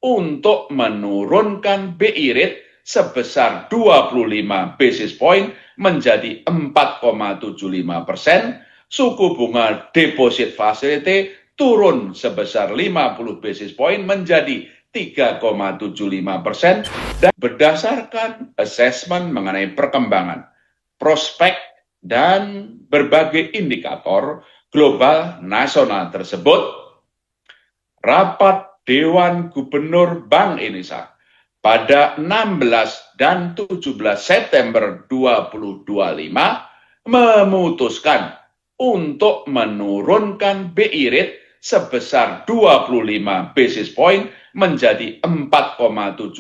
untuk menurunkan BI rate sebesar 25 basis point menjadi 4,75%, suku bunga deposit facility turun sebesar 50 basis point menjadi 3,75%, dan berdasarkan asesmen mengenai perkembangan, prospek, dan berbagai indikator global nasional tersebut, rapat Dewan Gubernur Bank Indonesia pada 16 dan 17 September 2025 memutuskan untuk menurunkan BI rate sebesar 25 basis point menjadi 4,75%,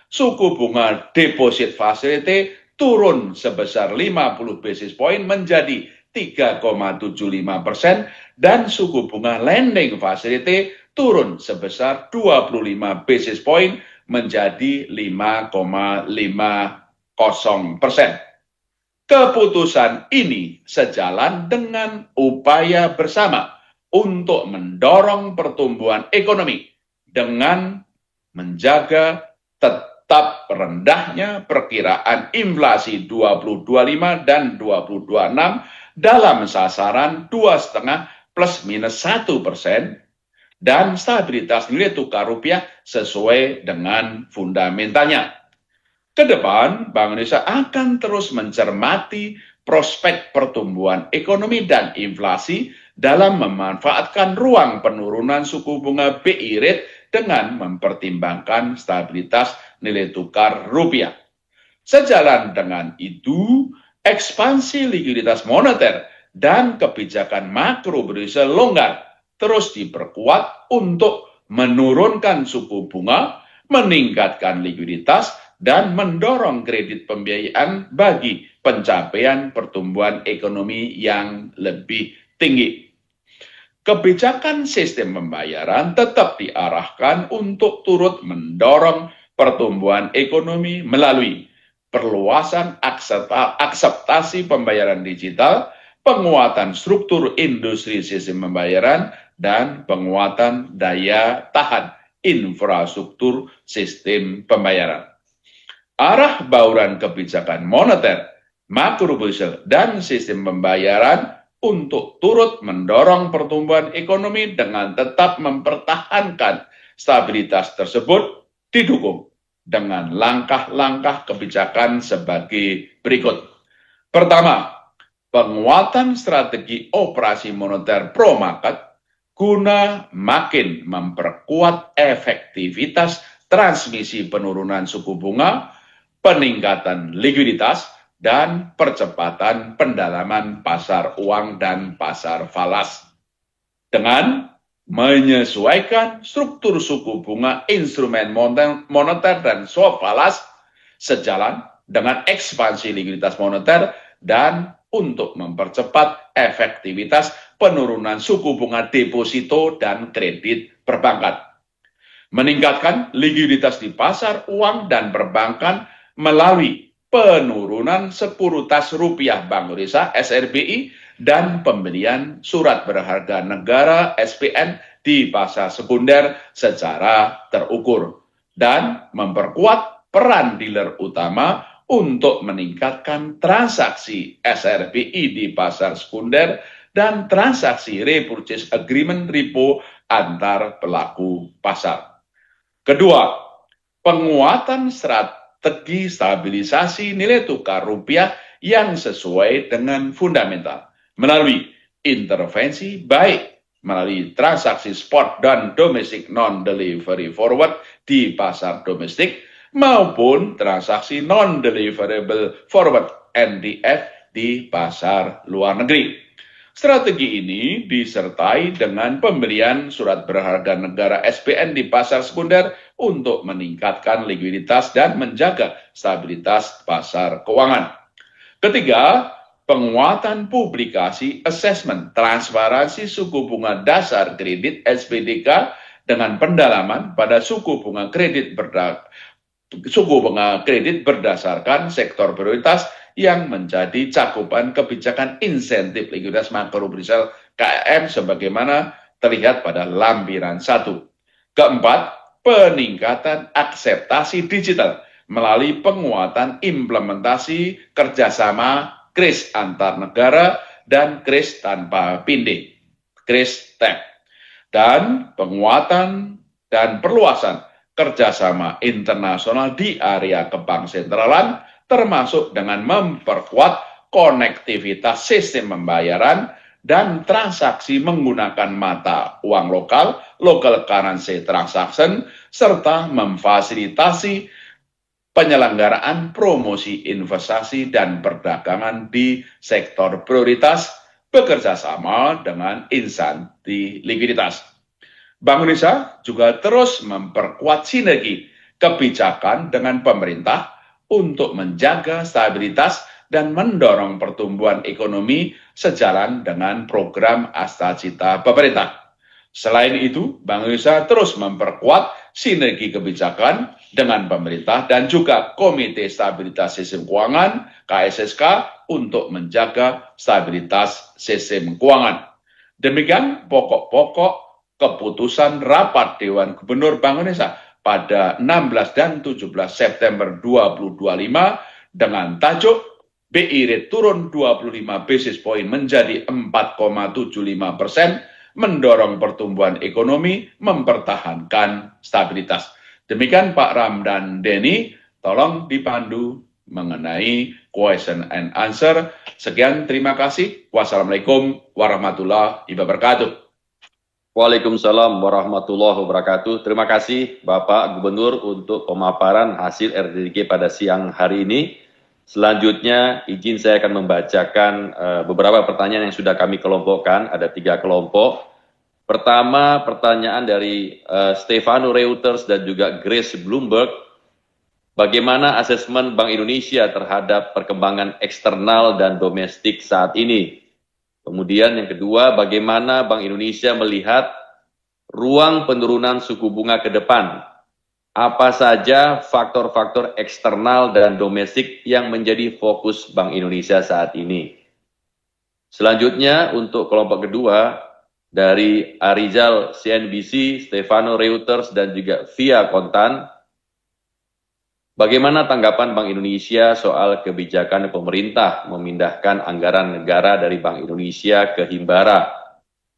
suku bunga deposit facility turun sebesar 50 basis point menjadi 3,75%, dan suku bunga lending facility turun sebesar 25 basis point menjadi 5,50%. Keputusan ini sejalan dengan upaya bersama untuk mendorong pertumbuhan ekonomi dengan menjaga tetap rendahnya perkiraan inflasi 2025 dan 2026 dalam sasaran 2,5 plus minus 1%, dan stabilitas nilai tukar rupiah sesuai dengan fundamentalnya. Kedepan, Bank Indonesia akan terus mencermati prospek pertumbuhan ekonomi dan inflasi dalam memanfaatkan ruang penurunan suku bunga BI rate dengan mempertimbangkan stabilitas nilai tukar rupiah. Sejalan dengan itu, ekspansi likuiditas moneter dan kebijakan makro berisiko longgar terus diperkuat untuk menurunkan suku bunga, meningkatkan likuiditas, dan mendorong kredit pembiayaan bagi pencapaian pertumbuhan ekonomi yang lebih tinggi. Kebijakan sistem pembayaran tetap diarahkan untuk turut mendorong pertumbuhan ekonomi melalui perluasan akseptasi pembayaran digital, penguatan struktur industri sistem pembayaran, dan penguatan daya tahan infrastruktur sistem pembayaran. Arah bauran kebijakan moneter, makro berisiko, dan sistem pembayaran untuk turut mendorong pertumbuhan ekonomi dengan tetap mempertahankan stabilitas tersebut didukung dengan langkah-langkah kebijakan sebagai berikut. Pertama, penguatan strategi operasi moneter pro market guna makin memperkuat efektivitas transmisi penurunan suku bunga, peningkatan likuiditas, dan percepatan pendalaman pasar uang dan pasar falas dengan menyesuaikan struktur suku bunga instrumen moneter dan swap falas sejalan dengan ekspansi likuiditas moneter dan untuk mempercepat efektivitas penurunan suku bunga deposito dan kredit perbankan. Meningkatkan likuiditas di pasar uang dan perbankan melalui penurunan sekuritas rupiah Bank Indonesia SRBI dan pembelian surat berharga negara SPN di pasar sekunder secara terukur, dan memperkuat peran dealer utama untuk meningkatkan transaksi SRBI di pasar sekunder dan transaksi repurchase agreement repo antar pelaku pasar. Kedua, penguatan strategi stabilisasi nilai tukar rupiah yang sesuai dengan fundamental melalui intervensi baik melalui transaksi spot dan domestic non-delivery forward di pasar domestik maupun transaksi non-deliverable forward NDF di pasar luar negeri. Strategi ini disertai dengan pembelian surat berharga negara SPN di pasar sekunder untuk meningkatkan likuiditas dan menjaga stabilitas pasar keuangan. Ketiga, penguatan publikasi asesmen transparansi suku bunga dasar kredit SPDK dengan pendalaman pada suku bunga kredit berdasarkan sektor prioritas yang menjadi cakupan kebijakan insentif likuiditas makro berisiko KM sebagaimana terlihat pada lampiran 1. Keempat, peningkatan akseptasi digital melalui penguatan implementasi kerjasama kris antar negara dan kris tanpa pindih, kris TAP, dan penguatan dan perluasan kerjasama internasional di area kebank sentralan, termasuk dengan memperkuat konektivitas sistem pembayaran dan transaksi menggunakan mata uang lokal, local currency transaction, serta memfasilitasi penyelenggaraan promosi investasi dan perdagangan di sektor prioritas bekerja sama dengan instansi likuiditas. Bank Indonesia juga terus memperkuat sinergi kebijakan dengan pemerintah untuk menjaga stabilitas dan mendorong pertumbuhan ekonomi sejalan dengan program Astacita pemerintah. Selain itu, Bank Indonesia terus memperkuat sinergi kebijakan dengan pemerintah dan juga Komite Stabilitas Sistem Keuangan (KSSK) untuk menjaga stabilitas sistem keuangan. Demikian pokok-pokok keputusan rapat Dewan Gubernur Bank Indonesia pada 16 dan 17 September 2025 dengan tajuk BI rate turun 25 basis point menjadi 4,75%, mendorong pertumbuhan ekonomi, mempertahankan stabilitas. Demikian Pak Ramdan Denny, tolong dipandu mengenai question and answer. Sekian, terima kasih. Wassalamualaikum warahmatullahi wabarakatuh. Waalaikumsalam warahmatullahi wabarakatuh. Terima kasih Bapak Gubernur untuk pemaparan hasil RDDG pada siang hari ini. Selanjutnya izin saya akan membacakan beberapa pertanyaan yang sudah kami kelompokkan. Ada 3 kelompok. Pertama, pertanyaan dari Stefano Reuters dan juga Grace Bloomberg. Bagaimana asesmen Bank Indonesia terhadap perkembangan eksternal dan domestik saat ini? Kemudian yang kedua, bagaimana Bank Indonesia melihat ruang penurunan suku bunga ke depan? Apa saja faktor-faktor eksternal dan domestik yang menjadi fokus Bank Indonesia saat ini? Selanjutnya untuk kelompok kedua, dari Arizal CNBC, Stefano Reuters, dan juga Via Kontan, bagaimana tanggapan Bank Indonesia soal kebijakan pemerintah memindahkan anggaran negara dari Bank Indonesia ke Himbara?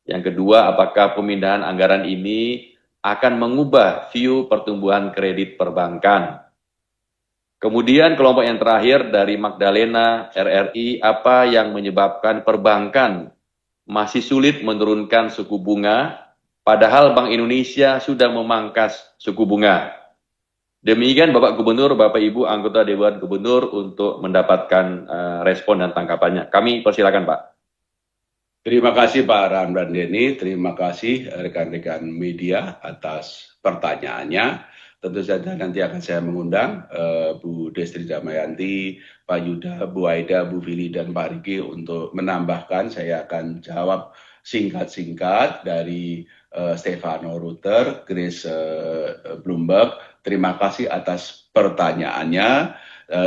Yang kedua, apakah pemindahan anggaran ini akan mengubah view pertumbuhan kredit perbankan? Kemudian kelompok yang terakhir dari Magdalena RRI, apa yang menyebabkan perbankan masih sulit menurunkan suku bunga, padahal Bank Indonesia sudah memangkas suku bunga? Demikian Bapak Gubernur, Bapak Ibu anggota Dewan Gubernur untuk mendapatkan respon dan tanggapannya. Kami persilakan Pak. Terima kasih Pak Ramdan Denny, terima kasih rekan-rekan media atas pertanyaannya. Tentu saja nanti akan saya mengundang Bu Destri Damayanti, Pak Yuda, Bu Aida, Bu Fili, dan Pak Riki untuk menambahkan. Saya akan jawab singkat-singkat dari Stefano Reuters, Grace Bloomberg. Terima kasih atas pertanyaannya.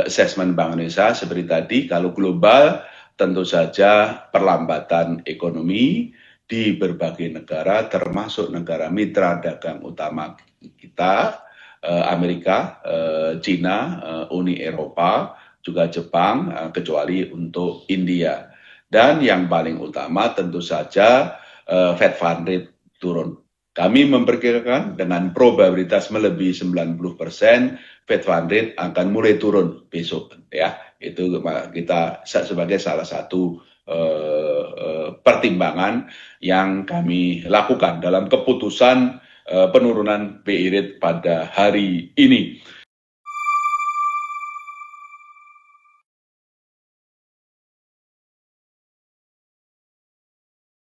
Assessment Bank Indonesia seperti tadi, kalau global tentu saja perlambatan ekonomi di berbagai negara, termasuk negara mitra dagang utama kita, Amerika, China, Uni Eropa, juga Jepang, kecuali untuk India. Dan yang paling utama tentu saja Fed Fund Rate turun. Kami memperkirakan dengan probabilitas melebihi 90%, Fed Fund Rate akan mulai turun besok. Ya, itu kita sebagai salah satu pertimbangan yang kami lakukan dalam keputusan penurunan BI rate pada hari ini.